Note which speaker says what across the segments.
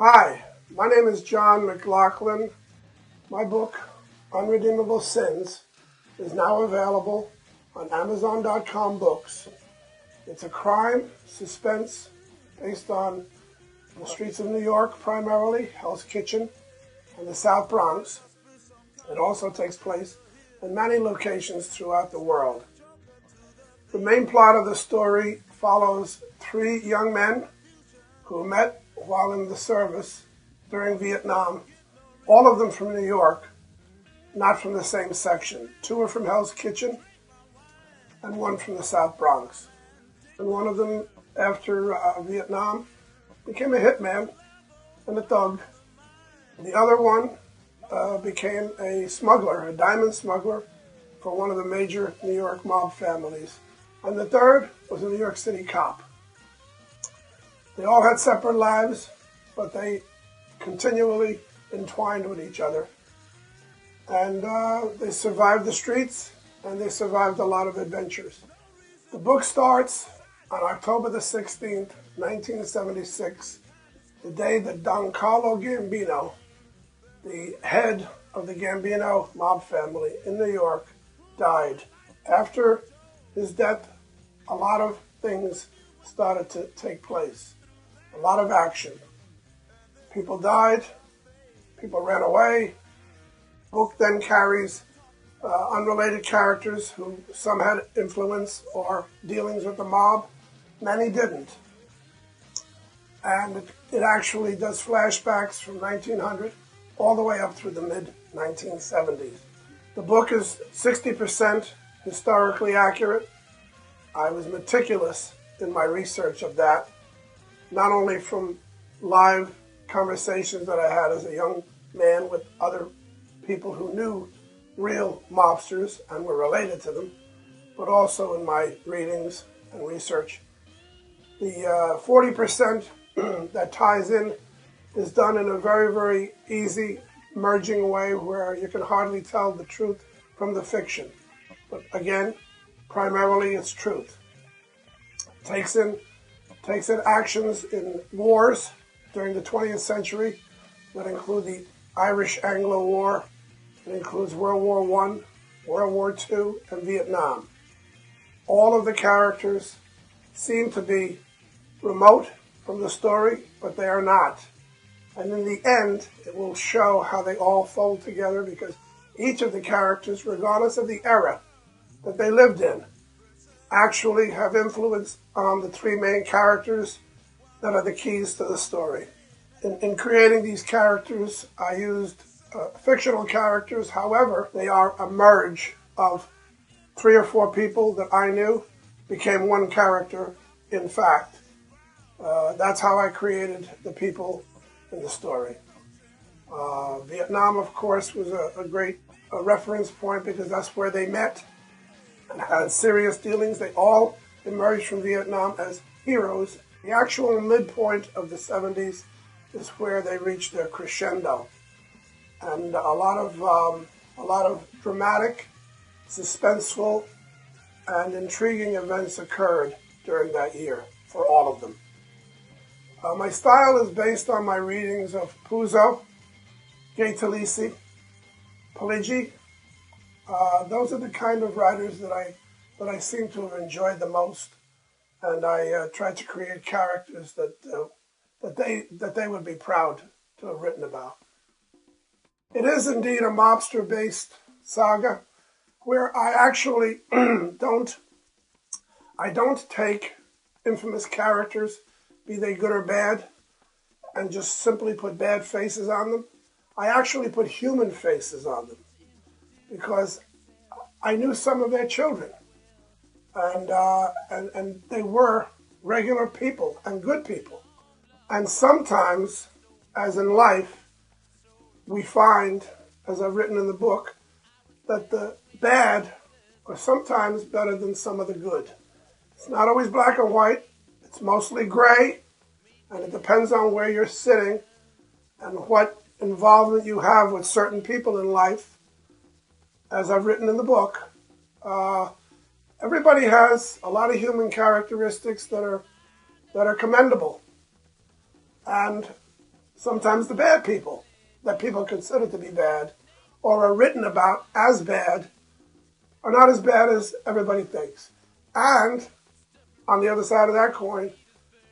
Speaker 1: Hi, my name is John McLoughlin. My book, Unredeemable Sins, is now available on Amazon.com books. It's a crime, suspense, based on the streets of New York primarily, Hell's Kitchen, and the South Bronx. It also takes place in many locations throughout the world. The main plot of the story follows three young men who met while in the service during Vietnam, all of them from New York, not from the same section. Two were from Hell's Kitchen and one from the South Bronx. And one of them, after Vietnam, became a hitman and a thug. The other one became a smuggler, a diamond smuggler for one of the major New York mob families. And the third was a New York City cop. They all had separate lives, but they continually entwined with each other. And they survived the streets, and they survived a lot of adventures. The book starts on October the 16th, 1976, the day that Don Carlo Gambino, the head of the Gambino mob family in New York, died. After his death, a lot of things started to take place. A lot of action. People died. People ran away. The book then carries unrelated characters who some had influence or dealings with the mob. Many didn't. And it actually does flashbacks from 1900 all the way up through the mid-1970s. The book is 60% historically accurate. I was meticulous in my research of that, not only from live conversations that I had as a young man with other people who knew real mobsters and were related to them, but also in my readings and research. The 40% that ties in is done in a very, very easy, merging way where you can hardly tell the truth from the fiction. But again, primarily it's truth. Takes in actions in wars during the 20th century that include the Irish-Anglo War. It includes World War I, World War II, and Vietnam. All of the characters seem to be remote from the story, but they are not. And in the end, it will show how they all fold together, because each of the characters, regardless of the era that they lived in, actually have influence on the three main characters that are the keys to the story. In creating these characters, I used fictional characters. However, they are a merge of 3 or 4 people that I knew became one character, in fact. That's how I created the people in the story. Vietnam, of course, was a great reference point, because that's where they met and had serious dealings. They all emerged from Vietnam as heroes. The actual midpoint of the 70s is where they reached their crescendo. And a lot of dramatic, suspenseful, and intriguing events occurred during that year for all of them. My style is based on my readings of Puzo, Gay Talese, Peligi. Those are the kind of writers that I seem to have enjoyed the most, and I tried to create characters that they would be proud to have written about. It is indeed a mobster-based saga, where I actually don't take infamous characters, be they good or bad, and just simply put bad faces on them. I actually put human faces on them, because I knew some of their children, and they were regular people and good people. And sometimes, as in life, we find, as I've written in the book, that the bad are sometimes better than some of the good. It's not always black and white. It's mostly gray, and it depends on where you're sitting and what involvement you have with certain people in life. As I've written in the book, everybody has a lot of human characteristics that are commendable. And Sometimes the bad people that people consider to be bad or are written about as bad are not as bad as everybody thinks. And on the other side of that coin,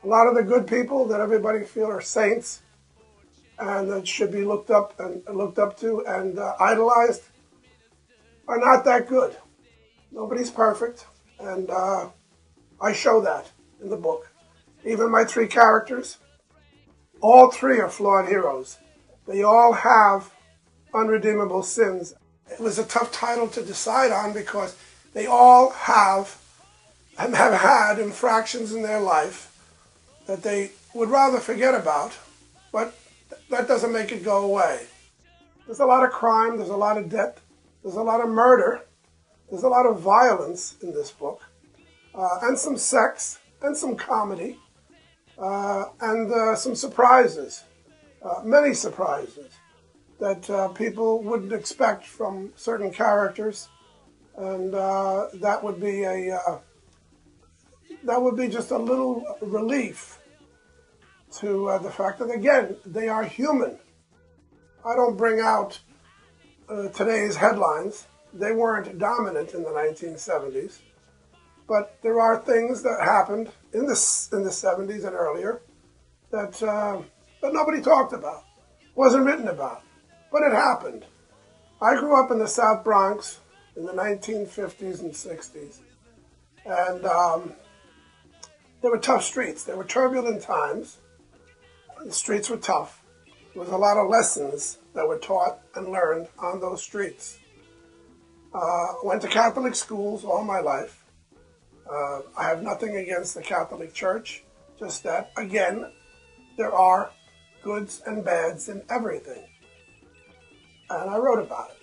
Speaker 1: a lot of the good people that everybody feel are saints and that should be looked up to and idolized are not that good. Nobody's perfect, and I show that in the book. Even my three characters, all three are flawed heroes. They all have unredeemable sins. It was a tough title to decide on because they all have and have had infractions in their life that they would rather forget about, but that doesn't make it go away. There's a lot of crime, there's a lot of death, there's a lot of murder, there's a lot of violence in this book, and some sex, and some comedy, and some surprises, many surprises that people wouldn't expect from certain characters, and that would be just a little relief to the fact that, again, they are human. I don't bring out today's headlines. They weren't dominant in the 1970s, but there are things that happened in the 70s and earlier that nobody talked about, wasn't written about, but it happened. I grew up in the South Bronx in the 1950s and 60s, and there were tough streets. There were turbulent times. The streets were tough. There was a lot of lessons that were taught and learned on those streets. Went to Catholic schools all my life. I have nothing against the Catholic Church, just that, again, there are goods and bads in everything. And I wrote about it.